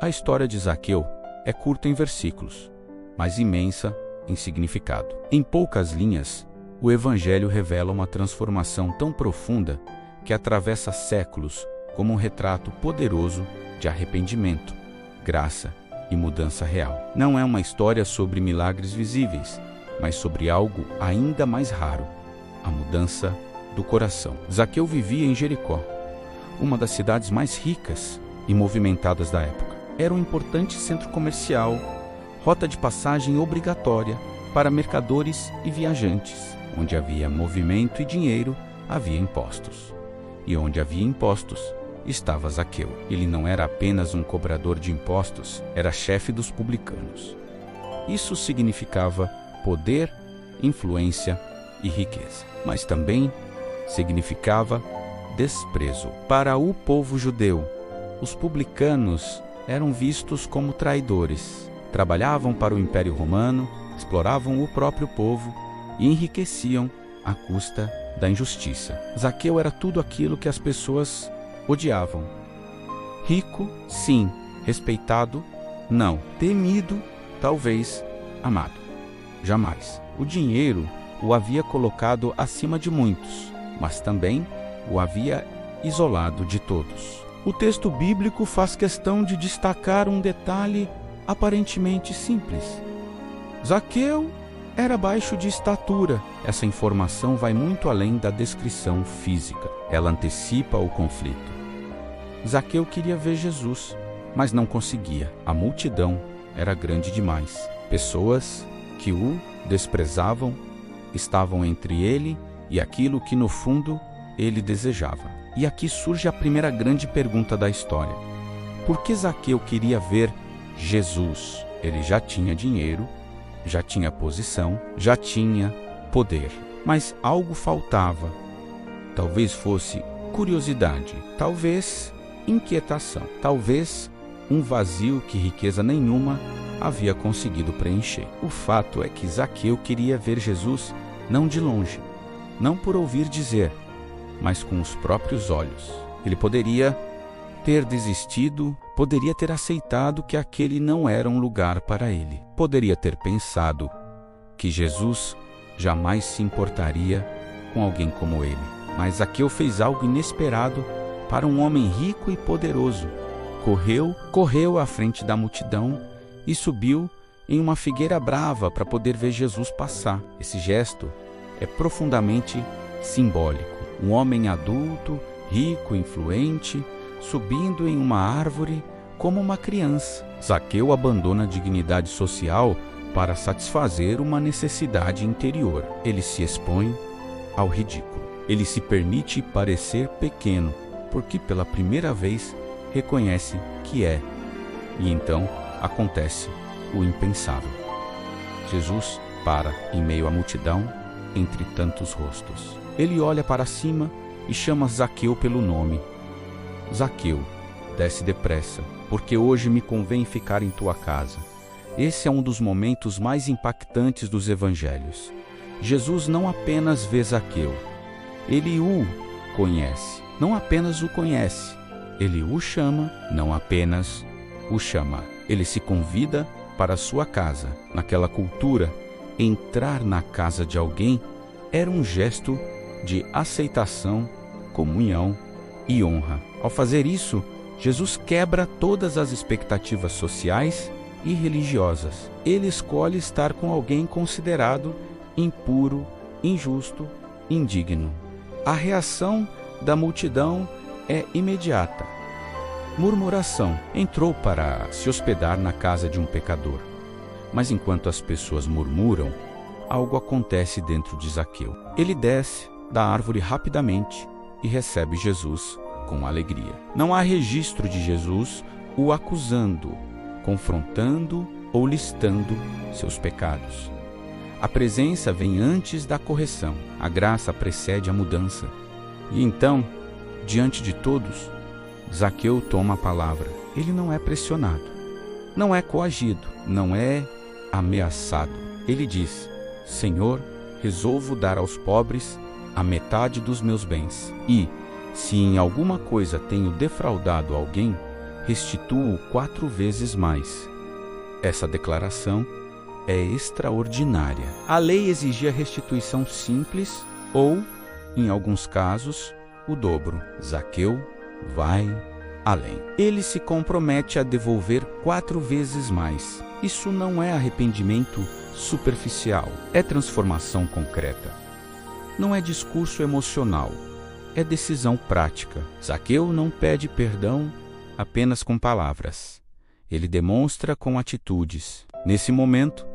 A história de Zaqueu é curta em versículos, mas imensa em significado. Em poucas linhas, o Evangelho revela uma transformação tão profunda que atravessa séculos como um retrato poderoso de arrependimento, graça e mudança real. Não é uma história sobre milagres visíveis, mas sobre algo ainda mais raro, a mudança do coração. Zaqueu vivia em Jericó, uma das cidades mais ricas e movimentadas da época. Era um importante centro comercial, rota de passagem obrigatória para mercadores e viajantes. Onde havia movimento e dinheiro, havia impostos. E onde havia impostos, estava Zaqueu. Ele não era apenas um cobrador de impostos, era chefe dos publicanos. Isso significava poder, influência e riqueza. Mas também significava desprezo. Para o povo judeu, os publicanos eram vistos como traidores. Trabalhavam para o Império Romano, exploravam o próprio povo e enriqueciam à custa da injustiça. Zaqueu era tudo aquilo que as pessoas odiavam. Rico, sim. Respeitado, não. Temido, talvez. Amado, jamais. O dinheiro o havia colocado acima de muitos, mas também o havia isolado de todos. O texto bíblico faz questão de destacar um detalhe aparentemente simples. Zaqueu era baixo de estatura. Essa informação vai muito além da descrição física. Ela antecipa o conflito. Zaqueu queria ver Jesus, mas não conseguia. A multidão era grande demais. Pessoas que o desprezavam estavam entre ele e aquilo que no fundo ele desejava. E aqui surge a primeira grande pergunta da história. Por que Zaqueu queria ver Jesus? Ele já tinha dinheiro, já tinha posição, já tinha poder. Mas algo faltava. Talvez fosse curiosidade, talvez inquietação, talvez um vazio que riqueza nenhuma havia conseguido preencher. O fato é que Zaqueu queria ver Jesus não de longe, não por ouvir dizer, mas com os próprios olhos. Ele poderia ter desistido, poderia ter aceitado que aquele não era um lugar para ele. Poderia ter pensado que Jesus jamais se importaria com alguém como ele. Mas Zaqueu fez algo inesperado para um homem rico e poderoso. Correu à frente da multidão e subiu em uma figueira brava para poder ver Jesus passar. Esse gesto é profundamente simbólico. Um homem adulto, rico, influente, subindo em uma árvore como uma criança. Zaqueu abandona a dignidade social para satisfazer uma necessidade interior. Ele se expõe ao ridículo. Ele se permite parecer pequeno, porque pela primeira vez reconhece que é. E então acontece o impensável. Jesus para em meio à multidão, entre tantos rostos. Ele olha para cima e chama Zaqueu pelo nome. Zaqueu, desce depressa, porque hoje me convém ficar em tua casa. Esse é um dos momentos mais impactantes dos evangelhos. Jesus não apenas vê Zaqueu, ele o conhece. Não apenas o conhece, ele o chama, não apenas o chama. Ele se convida para a sua casa. Naquela cultura, entrar na casa de alguém era um gesto de aceitação, comunhão e honra. Ao fazer isso, Jesus quebra todas as expectativas sociais e religiosas. Ele escolhe estar com alguém considerado impuro, injusto, indigno. A reação da multidão é imediata. Murmuração. Entrou para se hospedar na casa de um pecador. Mas enquanto as pessoas murmuram, algo acontece dentro de Zaqueu. Ele desce da árvore rapidamente e recebe Jesus com alegria. Não há registro de Jesus o acusando, confrontando ou listando seus pecados. A presença vem antes da correção. A graça precede a mudança. E então, diante de todos, Zaqueu toma a palavra. Ele não é pressionado, não é coagido, não é ameaçado. Ele diz: Senhor, resolvo dar aos pobres a metade dos meus bens. E, se em alguma coisa tenho defraudado alguém, restituo 4 vezes mais. Essa declaração é extraordinária. A lei exigia restituição simples ou, em alguns casos, o dobro. Zaqueu vai além. Ele se compromete a devolver 4 vezes mais. Isso não é arrependimento superficial, é transformação concreta. Não é discurso emocional, é decisão prática. Zaqueu não pede perdão apenas com palavras. Ele demonstra com atitudes. Nesse momento,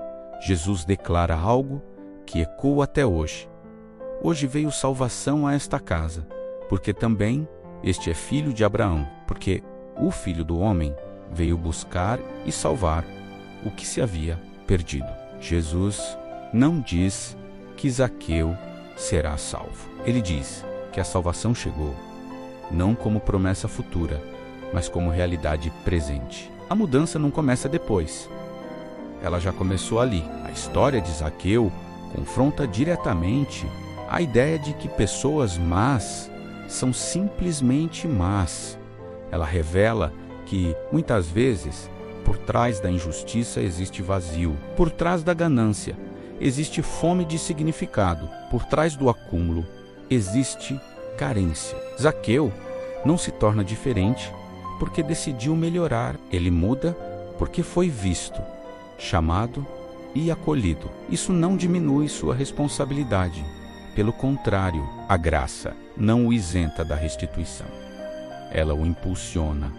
Jesus declara algo que ecoa até hoje. Hoje veio salvação a esta casa, porque também este é filho de Abraão, porque o Filho do Homem veio buscar e salvar o que se havia perdido. Jesus não diz que Zaqueu será salvo. Ele diz que a salvação chegou, não como promessa futura, mas como realidade presente. A mudança não começa depois. Ela já começou ali. A história de Zaqueu confronta diretamente a ideia de que pessoas más são simplesmente más. Ela revela que, muitas vezes, por trás da injustiça existe vazio. Por trás da ganância existe fome de significado. Por trás do acúmulo existe carência. Zaqueu não se torna diferente porque decidiu melhorar. Ele muda porque foi visto, chamado e acolhido. Isso não diminui sua responsabilidade. Pelo contrário, a graça não o isenta da restituição. Ela o impulsiona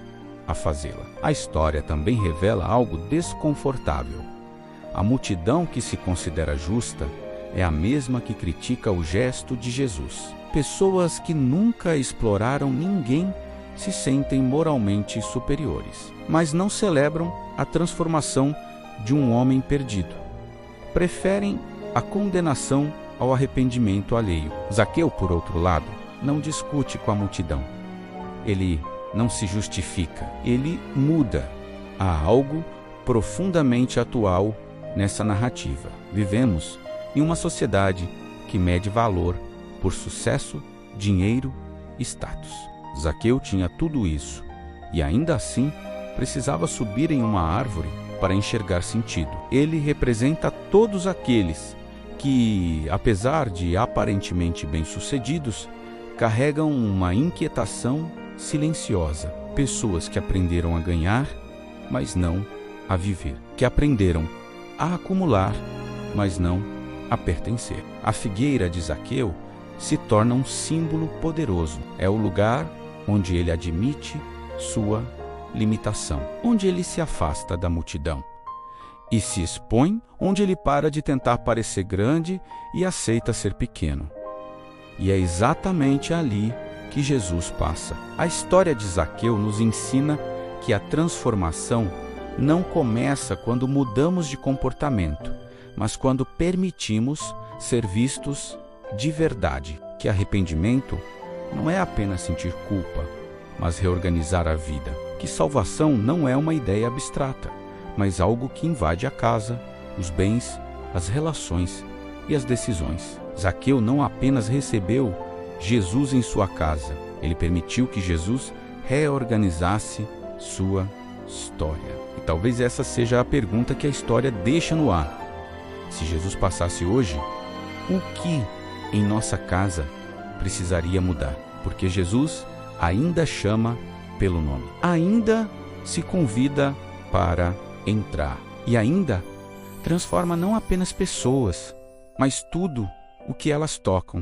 a fazê-la. A história também revela algo desconfortável. A multidão que se considera justa é a mesma que critica o gesto de Jesus. Pessoas que nunca exploraram ninguém se sentem moralmente superiores, mas não celebram a transformação de um homem perdido. Preferem a condenação ao arrependimento alheio. Zaqueu, por outro lado, não discute com a multidão. Ele não se justifica, ele muda. Há algo profundamente atual nessa narrativa. Vivemos em uma sociedade que mede valor por sucesso, dinheiro e status. Zaqueu tinha tudo isso e ainda assim precisava subir em uma árvore para enxergar sentido. Ele representa todos aqueles que, apesar de aparentemente bem-sucedidos, carregam uma inquietação silenciosa. Pessoas que aprenderam a ganhar, mas não a viver. Que aprenderam a acumular, mas não a pertencer. A figueira de Zaqueu se torna um símbolo poderoso. É o lugar onde ele admite sua limitação, onde ele se afasta da multidão e se expõe, onde ele para de tentar parecer grande e aceita ser pequeno. E é exatamente ali que Jesus passa. A história de Zaqueu nos ensina que a transformação não começa quando mudamos de comportamento, mas quando permitimos ser vistos de verdade. Que arrependimento não é apenas sentir culpa, mas reorganizar a vida. Que salvação não é uma ideia abstrata, mas algo que invade a casa, os bens, as relações e as decisões. Zaqueu não apenas recebeu Jesus em sua casa, ele permitiu que Jesus reorganizasse sua história. E talvez essa seja a pergunta que a história deixa no ar. Se Jesus passasse hoje, o que em nossa casa precisaria mudar? Porque Jesus ainda chama pelo nome, ainda se convida para entrar e ainda transforma não apenas pessoas, mas tudo o que elas tocam.